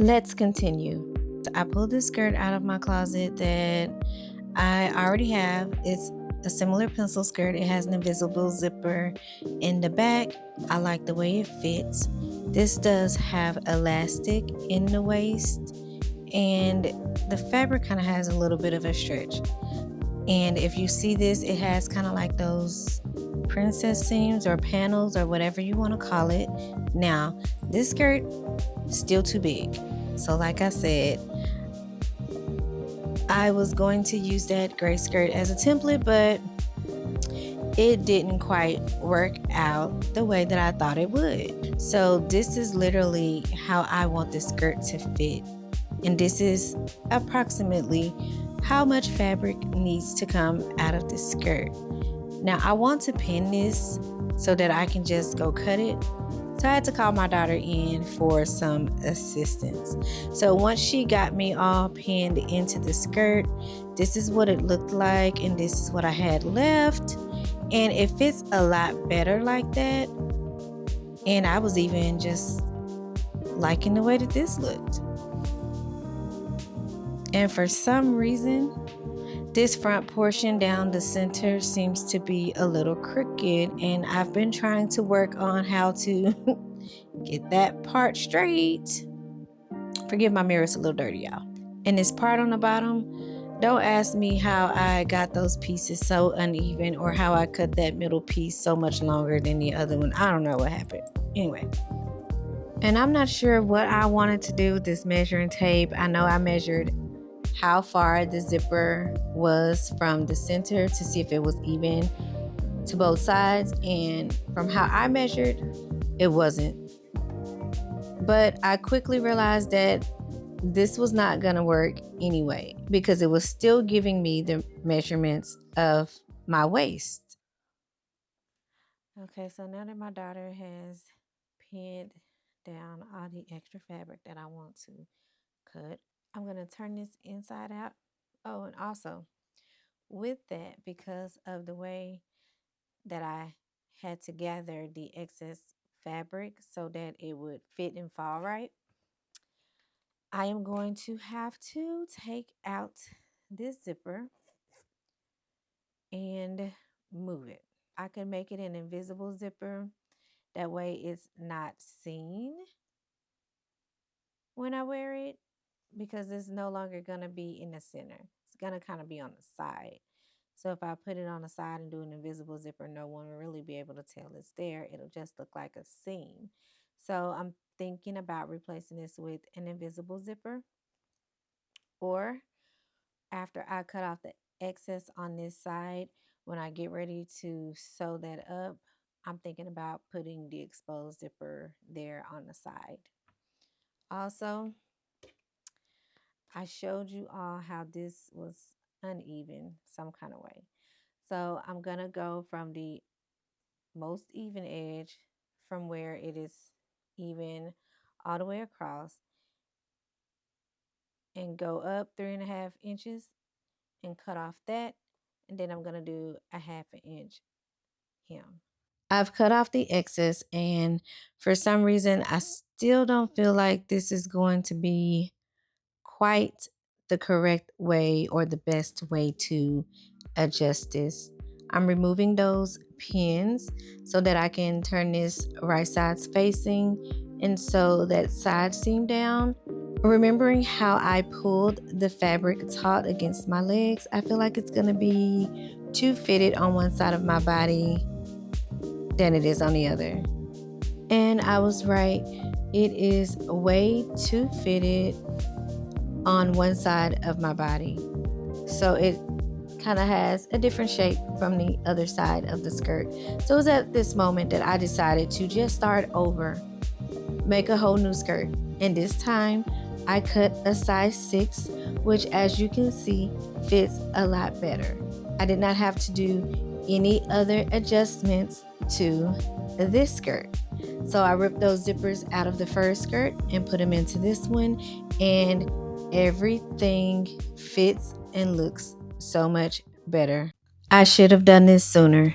Let's continue. I pulled this skirt out of my closet that I already have. It's a similar pencil skirt. It has an invisible zipper in the back. I like the way it fits. This does have elastic in the waist, and the fabric kind of has a little bit of a stretch. And if you see this, it has kind of like those princess seams or panels or whatever you want to call it. Now, this skirt is still too big. So like I said, I was going to use that gray skirt as a template, but it didn't quite work out the way that I thought it would. So this is literally how I want this skirt to fit. And this is approximately how much fabric needs to come out of this skirt. Now I want to pin this so that I can just go cut it. So I had to call my daughter in for some assistance. So once she got me all pinned into the skirt, this is what it looked like, and this is what I had left. And it fits a lot better like that. And I was even just liking the way that this looked. And for some reason, this front portion down the center seems to be a little crooked, and I've been trying to work on how to get that part straight. Forgive my mirror, it's a little dirty, y'all. And this part on the bottom, don't ask me how I got those pieces so uneven or how I cut that middle piece so much longer than the other one. I don't know what happened. Anyway. And I'm not sure what I wanted to do with this measuring tape. I know I measured how far the zipper was from the center to see if it was even to both sides, and from how I measured, it wasn't. But I quickly realized that this was not gonna work anyway, because it was still giving me the measurements of my waist. Okay, so now that my daughter has pinned down all the extra fabric that I want to cut, I'm going to turn this inside out. Oh, and also with that, because of the way that I had to gather the excess fabric so that it would fit and fall right, I am going to have to take out this zipper and move it. I can make it an invisible zipper. That way it's not seen when I wear it, because it's no longer going to be in the center. It's going to kind of be on the side. So if I put it on the side and do an invisible zipper, no one will really be able to tell it's there. It'll just look like a seam. So I'm thinking about replacing this with an invisible zipper, or after I cut off the excess on this side, when I get ready to sew that up, I'm thinking about putting the exposed zipper there on the side. Also, I showed you all how this was uneven some kind of way. So I'm going to go from the most even edge, from where it is even all the way across, and go up 3.5 inches and cut off that. And then I'm going to do a 1/2 inch hem. I've cut off the excess, and for some reason, I still don't feel like this is going to be quite the correct way or the best way to adjust this. I'm removing those pins so that I can turn this right sides facing and sew that side seam down. Remembering how I pulled the fabric taut against my legs, I feel like it's going to be too fitted on one side of my body than it is on the other. And I was right. It is way too fitted on one side of my body. So it kind of has a different shape from the other side of the skirt. So it was at this moment that I decided to just start over, make a whole new skirt. And this time I cut a size 6, which, as you can see, fits a lot better. I did not have to do any other adjustments to this skirt. So I ripped those zippers out of the first skirt and put them into this one, and everything fits and looks so much better. I should have done this sooner.